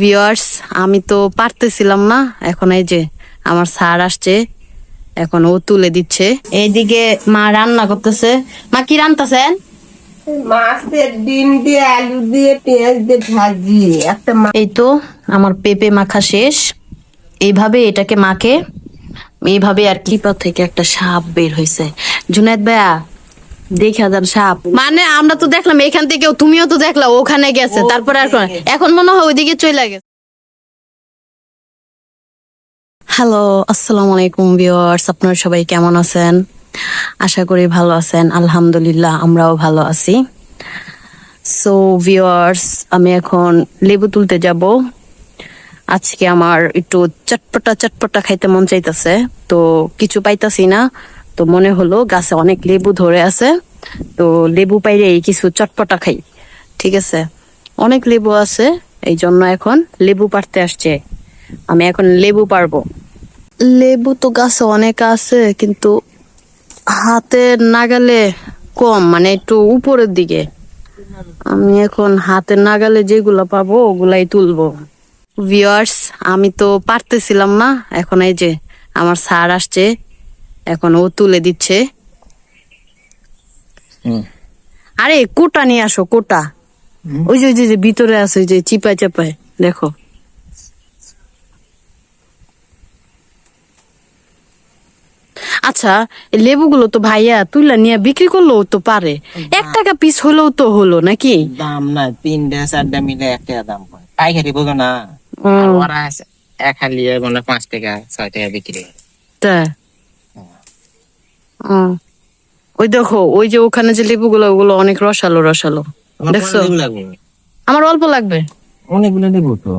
Viewers, আমি তো পারতেছিলাম না, এখন এই যে আমার স্যার আসছে, এখন ও তুলে দিচ্ছে। এইদিকে মা রান্না করতেছে। মা কি রান্নাতেছেন? মাছের ডিম দিয়ে আলু দিয়ে পেঁয়াজ দিয়ে ভাজি একটা এই তো আমার পেঁপে মাখা শেষ। এইভাবে এটাকে মাখে, এইভাবে আর কিপা থেকে একটা সাপ বের হয়েছে। জুনায়েদ ভাইয়া দেখা যান সাপ, মানে আমরা তো দেখলাম এখান থেকে, তুমিও তো দেখলা ওখানে গেছে, তারপরে আর এখন মনে হয় ওইদিকে চলে গেছে। হ্যালো, আসসালামু আলাইকুম ভিউয়ার্স, আপনারা সবাই কেমন আছেন? আশা করি ভালো আছেন। আলহামদুলিল্লাহ আমরাও ভালো আছি। সো ভিউয়ার্স, আমি এখন লেবু তুলতে যাব। আজকে আমার একটু চটপটা চটপটা খাইতে মন চাইতেছে, তো কিছু পাইতাছি না, তো মনে হলো গাছে অনেক লেবু ধরে আছে, তো লেবু পাইলে কিছু চটপটা খাই। ঠিক আছে, অনেক লেবু আছে, এই জন্য এখন লেবু পাড়তে আসছে। আমি এখন লেবু পারবো। লেবু তো গাছে অনেক আছে, কিন্তু হাতের নাগালে কম, মানে একটু উপরের দিকে। আমি এখন হাতের নাগালে যেগুলা পাবো ওগুলাই তুলবো। ভিউয়ার্স, আমি তো পারতেছিলাম না, এখন এই যে আমার স্যার আসছে, এখন ও তুলে দিচ্ছে। আরে কোটা নিয়ে আসো, কোটা। ওই যে যে ভিতরে আছে, ওই যে চিপায় চাপায় দেখো। আচ্ছা, এই লেবুগুলো তো ভাইয়া তুইলা নিয়ে বিক্রি করলেও তো পারে, 1 টাকা পিস হলেও তো হলো নাকি? দাম না, 3টা 4টা মিলে 1 টাকা দাম হয়। পাইকারি বোঝো না, আর ওরা এক হালিয়ে মানে 5 টাকা 6 টাকা বিক্রি করে। তা ওই দেখো, ওই যে ওখানে যে লেবুগুলো, ওগুলো অনেক রসালো রসালো, তোমার দেখছো? কত লেবু লাগবে? আমার অল্প লাগবে। অনেকগুলো লেবু তো।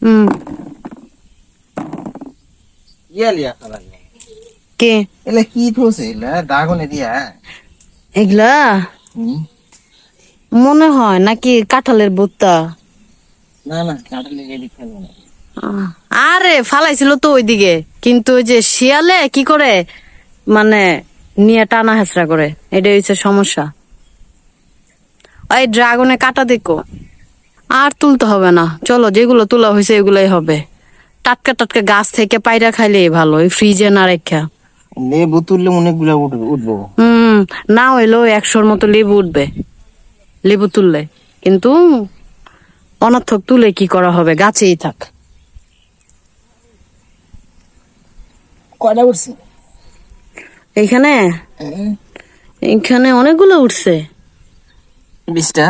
হুম। লিয়া লাগবে। কে এলা কি থোছে এলা দাগনে দিয়া? এগুলা মনে হয় নাকি কাঁঠালের ভুট্টা। না না, কাটলে রেডি খেলবো না। আরে ফালাইছিল তো ওইদিকে, কিন্তু ওই যে শিয়ালে কি করে মানে নিয়ে টানা হেঁচড়া করে, এটাই হচ্ছে সমস্যা। ওই ড্রাগনে কাটা দেখো, আর তুলতে হবে না, চলো যেগুলো তোলা হয়েছে এগুলাই হবে। টাটকা টাটকা গাছ থেকে পায়রা খাইলেই ভালো, ওই ফ্রিজে না রেখা। লেবু তুললে অনেকগুলো উঠবো। না হইলেও 100-র মতো লেবু উঠবে লেবু তুললে, কিন্তু অনর্থক তুলে কি করা হবে, গাছেই থাক। কয়টা উঠছে? এইখানে এইখানে অনেকগুলো উঠছে। 20টা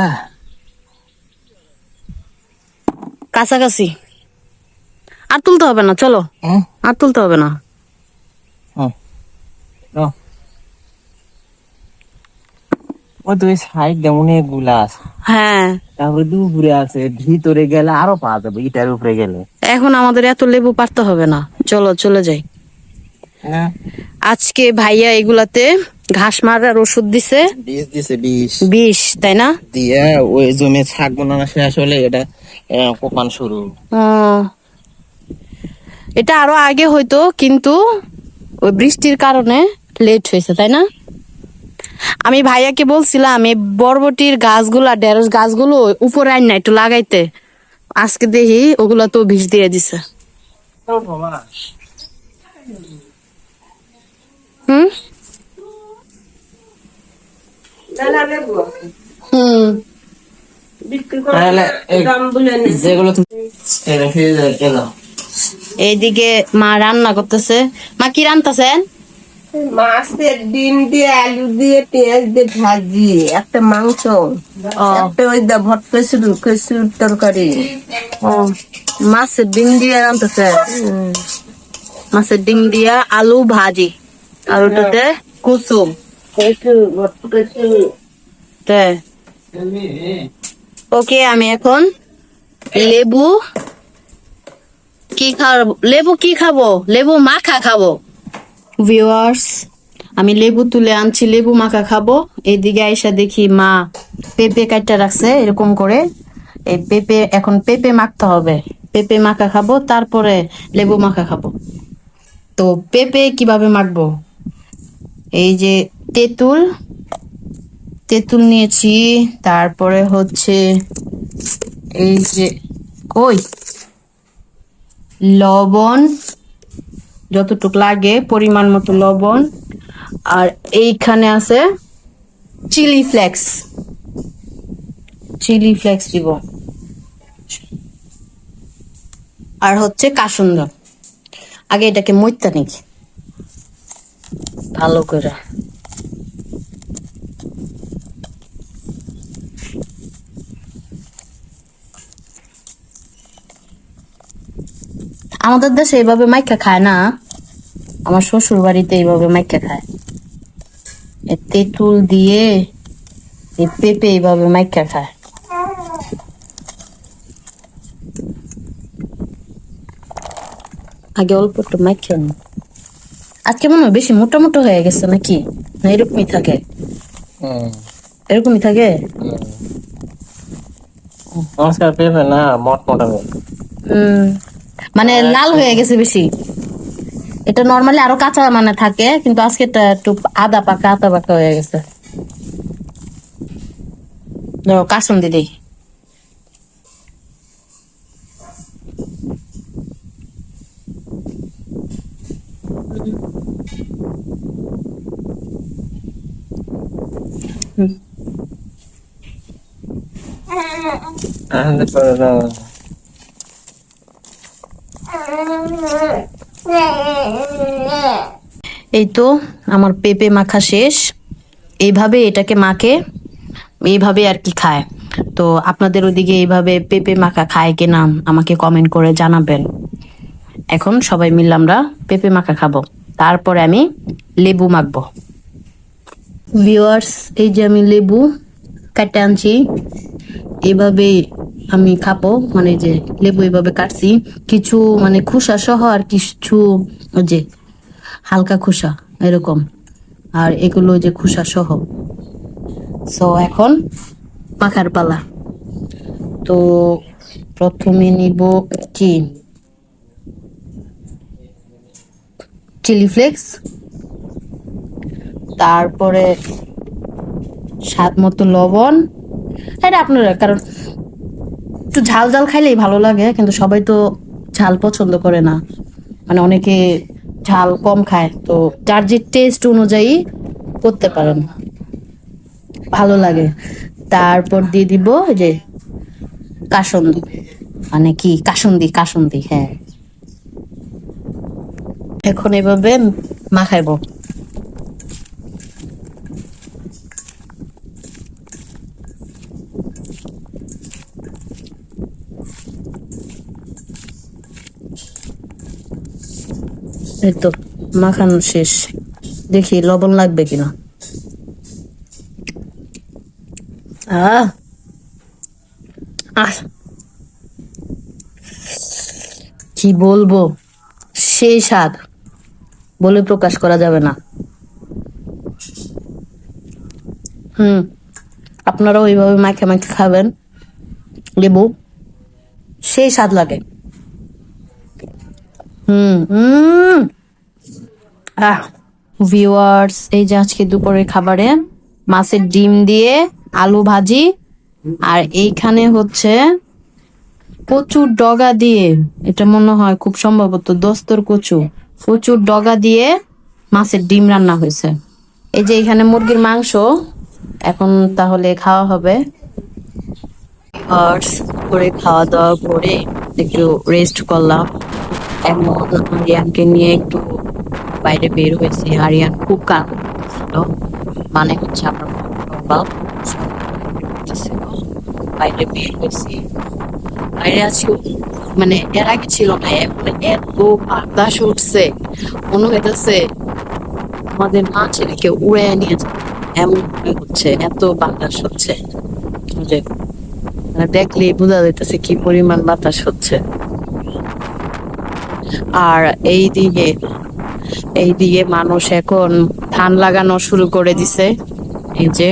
কাছাকাছি। আর তুলতে হবে না, চলো। আর তুলতে হবে না। ওই তো সাইড দিয়ে অনেকগুলা আছে। হ্যাঁ, তারপরে দুপুরে আছে, ভিতরে গেলে আরো পাওয়া যাবে, ইটার উপরে গেলে। এখন আমাদের এত লেবু পারতে হবে না, চলো চলে যাই। আজকে ভাইয়া এগুলাতে ঘাস মারার ওষুধ দিছে। বিষ দিছে, বিষ বিষ, তাই না? দিয়ে ওই জমি শাক বানানো শেষ হলে এটা কোপান শুরু। এটা আরো আগে হয়তো, কিন্তু ওই বৃষ্টির কারণে লেট হয়েছে, তাই না? আমি ভাইয়াকে বলছিলাম এই বরবটির গাছগুলা, ঢেঁড়স গাছগুলো উপরে আইন না একটু লাগাইতে, আজকে দেখি ওগুলা তো বিষ দিয়ে দিছে। হুম হুম এইদিকে মা রান্না করতেছে। মা কি রান্নাতেছেন? মাছের ডিম দিয়ে আলু দিয়ে পেঁয়াজ দিয়ে ভাজি একটা মাংস, একটা ওই দা ভট কচুর তরকারি। মাছের ডিম দিয়ে রান্নাতেছে। মাছের ডিম দিয়া আলু ভাজি, আর ওটাতে কুসুম। ওকে, আমি এখন লেবু কি খাবো, লেবু মাখা খাবো। ভিউয়ার্স, আমি লেবু তুলে আনছি, লেবু মাখা খাবো। এইদিকে আইসা দেখি মা পেঁপে কাটটা রাখছে এরকম করে। এই পেঁপে, এখন পেঁপে মাখতে হবে, পেঁপে মাখা খাবো, তারপরে লেবু মাখা খাবো। তো পেঁপে কিভাবে মাখবো? এই যে তেঁতুল তেঁতুল নিয়েছি, তারপরে হচ্ছে এই যে কই লবণ যতটুক লাগে পরিমাণ মতো লবণ, আর এইখানে আছে চিলি ফ্লেক্স। চিলি ফ্লেক্স দিব, আর হচ্ছে কাসুন্দ। আগে এটাকে মইত্যা নিই ভালো করে। আমাদের দেশে এইভাবে মাইকা খায় না, আমার শ্বশুর বাড়িতে এইভাবে মাইকা খায়। তেঁতুল দিয়ে এই পেঁপে এইভাবে মাইকা খায়। আগে অল্প একটু মাইকা নি। আজকে মনে হয় বেশি মোটা মোটা হয়ে গেছে নাকি, না এরকমই থাকে? এরকমই থাকে। পেঁপে না মোট মোটা মানে লাল হয়ে গেছে বেশি। এটা নরমালি আরো কাঁচা মানে থাকে, কিন্তু আজকে এটা একটু আদা পাকা হয়ে গেছে। কাসুন দিদি এই তো আমার পেঁপে মাখা শেষ। এইভাবে এটাকে মাখে, এইভাবে আর কি খায়। তো আপনাদের ওদিকে এইভাবে পেঁপে মাখা খায় কিনা আমাকে কমেন্ট করে জানাবেন। এখন সবাই মিলে আমরা পেঁপে মাখা খাবো, তারপরে আমি লেবু মাখবো। ভিউয়ার্স, এই যে আমি লেবু কাটে আনছি, এইভাবে আমি খাবো। মানে যে লেবু এইভাবে কাটছি, কিছু মানে খোসা সহ আর কিছু ওই যে হালকা খোসা এরকম, আর এগুলো যে খোসা সহ। সো এখন মাখার পালা। তো প্রথমে নিব কি চিলি ফ্লেক্স, তারপরে স্বাদ মতো লবণ। এটা আপনারা, কারণ একটু ঝাল ঝাল খাইলেই ভালো লাগে, কিন্তু সবাই তো ঝাল পছন্দ করে না, মানে অনেকে ঝাল কম খায়। তো যার যে টেস্ট অনুযায়ী করতে পারেন, ভালো লাগে। তারপর দিয়ে দিব এই যে কাসুন্দি, মানে কি কাসুন্দি, হ্যাঁ। এখন এভাবে মাখাইবো। এই তো মাখানো শেষ, দেখি লবণ লাগবে কিনা। আহ আহ কি বলবো, সেই স্বাদ বলে প্রকাশ করা যাবে না। আপনারাও ওইভাবে মাখে মাখে খাবেন, লেবু সেই স্বাদ লাগে। ভিউয়ার্স, এই যে আজকে দুপুরের খাবারে মাছের ডিম দিয়ে আলু ভাজি, আর এইখানে হচ্ছে কচুর ডগা দিয়ে, এটা মনে হয় খুব সম্ভবত দস্তর কচু, কচুর ডগা দিয়ে মাছের ডিম রান্না হয়েছে। এই যে এখানে মুরগির মাংস, এখন তাহলে খাওয়া হবে। করে খাওয়া দাওয়া করে একটু রেস্ট করলাম। এখন আরিয়ানকে নিয়ে একটু বাইরে বের হয়েছি। আরিয়ান খুব কাঁদছিল, মানে হচ্ছে আমার বাইরে বের হয়েছি। বাইরে আছি, মানে এর আগে ছিল না, এখন এত বাতাস উঠছে, মনে হইতেছে আমাদের মা ছেলেকে উড়ে নিয়ে যাবে এমন হচ্ছে, এত বাতাস হচ্ছে যে মানে দেখলেই বোঝা যাইতেছে কি পরিমাণ বাতাস হচ্ছে। আর এইদিকে মানুষ এখন ধান লাগানো শুরু করে দিছে। এই যে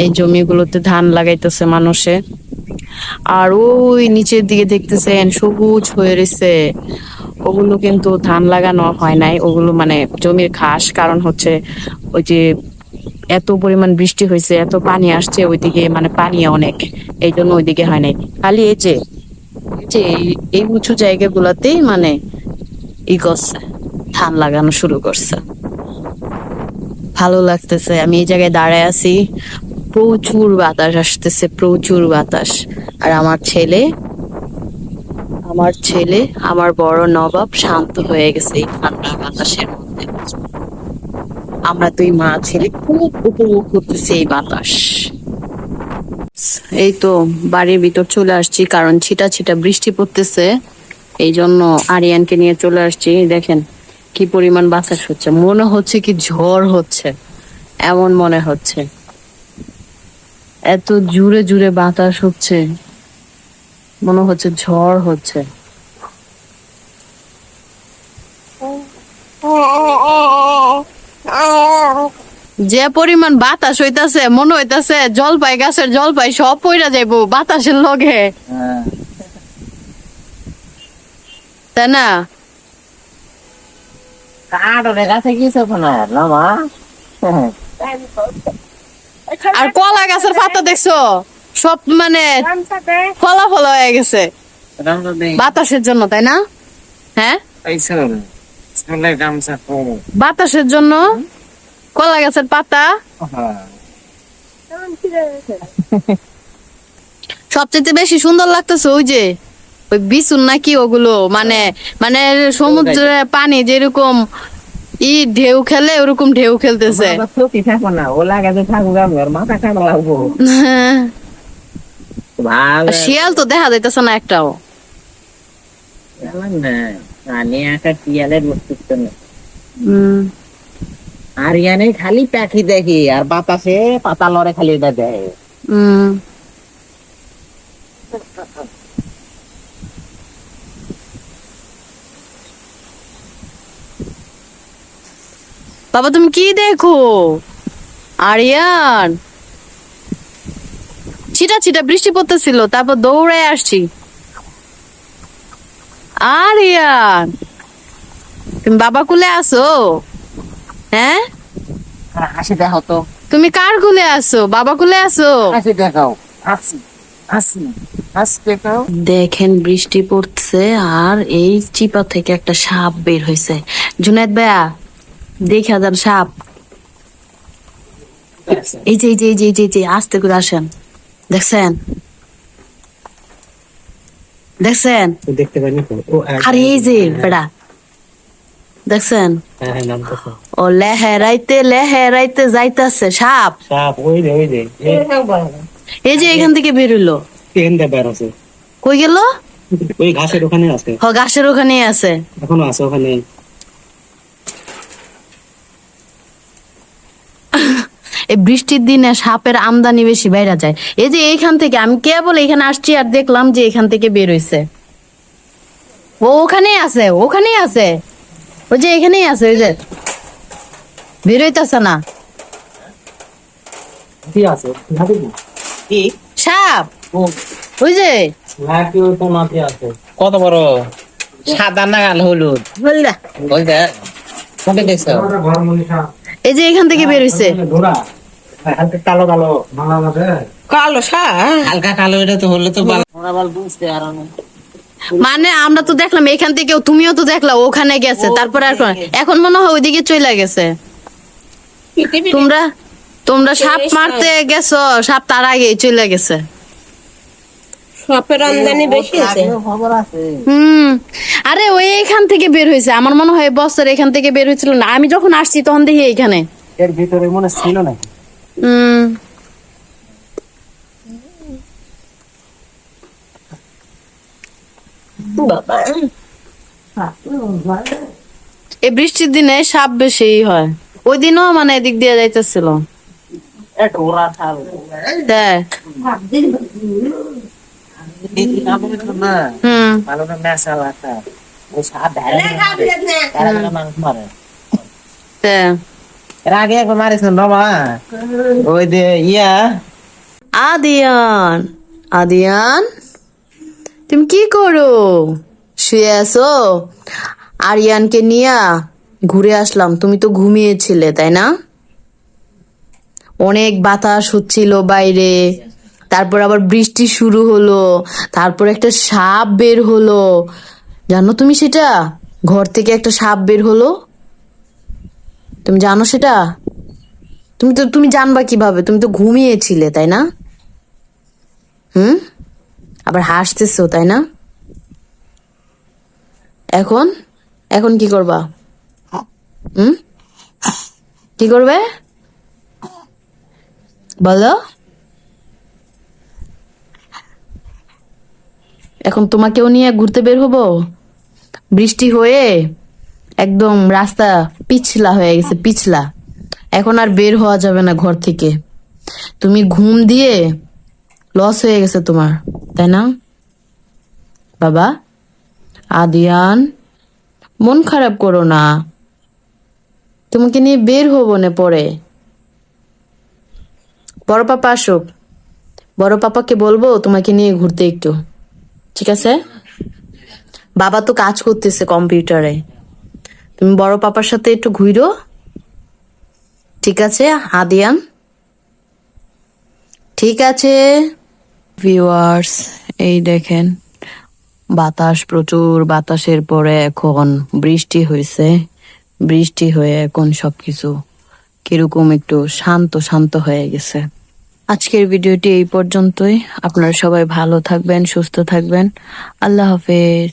এই জমিগুলোতে ধান লাগাইতেছে মানুষে। আর ওই নিচের দিকে দেখতেছেন সবুজ হয়ে রয়েছে, ওগুলো কিন্তু ধান লাগানো হয় নাই, ওগুলো মানে জমির ঘাস। কারণ হচ্ছে ওই যে এত পরিমাণ বৃষ্টি হয়েছে, এত পানি আসছে ওইদিকে, মানে পানি অনেক, এই জন্য ওইদিকে হয় নাই। খালি এই যে যে এই উঁচু জায়গাগুলোতেই মানে ই করছে, ধান লাগানো শুরু করছে। ভালো লাগতেছে, আমি এই জায়গায় দাঁড়ায় আছি, প্রচুর বাতাস আসতেছে, প্রচুর বাতাস। আর আমার ছেলে আমার বড় নবাব শান্ত হয়ে গেছে এই ঠান্ডা বাতাসের মধ্যে। আমরা দুই মা ছেলে খুব উপভোগ করতেছি এই বাতাস। এই তো বাড়ির ভিতর চলে আসছি, কারণ ছিটা ছিটা বৃষ্টি পড়তেছে, এই জন্য আরিয়ানকে নিয়ে চলে আসছি। দেখেন কি পরিমাণ বাতাস হচ্ছে, মনে হচ্ছে কি ঝড় হচ্ছে, এমন মনে হচ্ছে। এত জুড়ে জুড়ে বাতাস হচ্ছে, মনে হচ্ছে ঝড় হচ্ছে। যে পরিমাণ বাতাস হইতাছে, মনে হইতাছে জলপাই গাছের জলপাই সব পইরা যাইবো বাতাসের লগে, তাই না? কাঠের গাছে কিছু না মা। আর কলা গাছের পাতা দেখছো, সব মানে ফলা ফলা হয়ে গেছে বাতাসের জন্য, তাই না? হ্যাঁ, বাতাসের জন্য কলা গাছের পাতা সবচেয়ে বেশি সুন্দর লাগতেছে ওই যে ওই বিচুন নাকি ওগুলো, মানে মানে সমুদ্রের পানি যেরকম ঢেউ খেলে ওরকম ঢেউ খেলতেছে। থাকবো না, ও লাগাতে থাকবো, আমার মাথা খারাপ লাগবো। ভালো শিয়াল তো দেখা যাইতেছে না একটাও। আমি একটা টিয়ালের বস্তুত্ব না। উম, আর ইয়ানে খালি পাখি দেখি আর বাতাসে পাতা লড়ে খালি এটা দেয়। উম, বাবা তুমি কি দেখো? আরিয়ান, ছিটা ছিটা বৃষ্টি পড়তেছিল, তারপর দৌড়ে আসছি। আরিয়ান, তুমি বাবা কুলে আসো? হ্যাঁ, হাসি দেখাও তো, তুমি কার কুলে আসো? বাবা কুলে আসো? হাসি দেখাও, হাসি হাসি হাসি দেখাও। দেখেন বৃষ্টি পড়ছে আর এই চিপা থেকে একটা সাপ বের হয়েছে। জুনায়েদ ভাইয়া দেখা যান সাপ, এই যে এই যে এই যে এই যে এই যে, আস্তে করে আসেন। দেখছেন দেখছেন? দেখতে পাইনি তো। ও আরে এই যে বেড়া, দেখছেন? হ্যাঁ হ্যাঁ, নাম তো ও লেহেরাইতে যাইতাছে সাপ। সাপ। ওই রে ওই রে, এই যে এখান থেকে বের হইলো। ট্রেনটা বের আছে, কই গেল? ওই ঘাসের ওখানে আছে, হ, গাছের ওখানেই আছে। এখনো আছে ওখানে। এই বৃষ্টির দিনে সাপের আমদানি বেশি বাইরা যায়। এই যে এইখান থেকে আমি কেবল এখানে আসছি আর দেখলাম যে এখান থেকে বের হইছে। ও ওখানেই আছে, ওখানেই আছে, ওই যে এখানেই আছে, ওই যে বের হইতাছে না। কি আছে কি সাপ, ও ওই যে লাকি ওই তো মাটি আছে। কত বড়? সাদা না কালো হলুদ? বললা, ওই যে কবে দেখছো? এই যে এখান থেকে বের হইছে। হালকা কালো কালো কালো হালকা কালো, এটা তো হলে তো বুঝতে আর মানে আমরা তো দেখলাম এখান থেকে, তুমিও তো দেখলা ওখানে গেছে, তারপরে আর এখন মনে হয় ওইদিকে চলে গেছে। তোমরা তোমরা সাপ মারতে গেছো, সাপ তার আগে চলে গেছে। সাপের আমদানি বেশি আছে। খবর আছে। আরে ওই এখান থেকে বের হয়েছে, আমার মনে হয় বছর এখান থেকে বের হয়েছিল না, আমি যখন আসছি তখন দেখি এখানে। এর ভিতরে মনে ছিল নাকি? হম, বাবা, এই বৃষ্টির দিনে সাপ বেশি হয়। ওই দিনও মানে এদিক দিয়ে যাইতেছিল। এক ওরা থাল দেখ, দেখি না বলে তো না, ভালো না মশলা টা ও সাপ ধরে না মানুষ মারে। দেখ। এর আগে একবার মারিছিল বাবা, ওই যে ইয়া। আদিয়ান, আদিয়ান তুমি কি করো? শুয়ে আছো? আরিয়ানকে নিয়া ঘুরে আসলাম, তুমি তো ঘুমিয়েছিলে তাই না? অনেক বাতাস হচ্ছিল বাইরে, তারপর আবার বৃষ্টি শুরু হলো, তারপর একটা সাপ বের হলো। জানো তুমি সেটা? ঘর থেকে একটা সাপ বের হলো। তুমি জানো সেটা? তুমি জানবা কিভাবে? তুমি তো ঘুমিয়েছিলে, তাই না? আবার হাসতেছো, তাই না? এখন এখন কি করবা? কি করবে বলো? এখন তোমাকেও নিয়ে ঘুরতে বের হবো? বৃষ্টি হয়ে একদম রাস্তা পিছলা হয়ে গেছে, পিছলা। এখন আর বের হওয়া যাবে না ঘর থেকে। তুমি ঘুম দিয়ে লস হয়ে গেছে তোমার, তাই না বাবা? আদিয়ান, মন খারাপ করো না, তোমাকে নিয়ে বের হবো না পরে। বড় পাপা আসুক, বড় পাপাকে বলবো তোমাকে নিয়ে ঘুরতে একটু, ঠিক আছে? বাবা তো কাজ করতেছে কম্পিউটারে, তুমি বড় পাপার সাথে একটু ঘুরো, ঠিক আছে আদিয়ান? ঠিক আছে ভিউয়ার্স, এই দেখেন বাতাস, প্রচুর বাতাসের পরে এখন বৃষ্টি হয়েছে। বৃষ্টি হয়ে এখন সবকিছু কিরকম একটু শান্ত শান্ত হয়ে গেছে। আজকের ভিডিওটি এই পর্যন্তই। আপনারা সবাই ভালো থাকবেন, সুস্থ থাকবেন। আল্লাহ হাফেজ।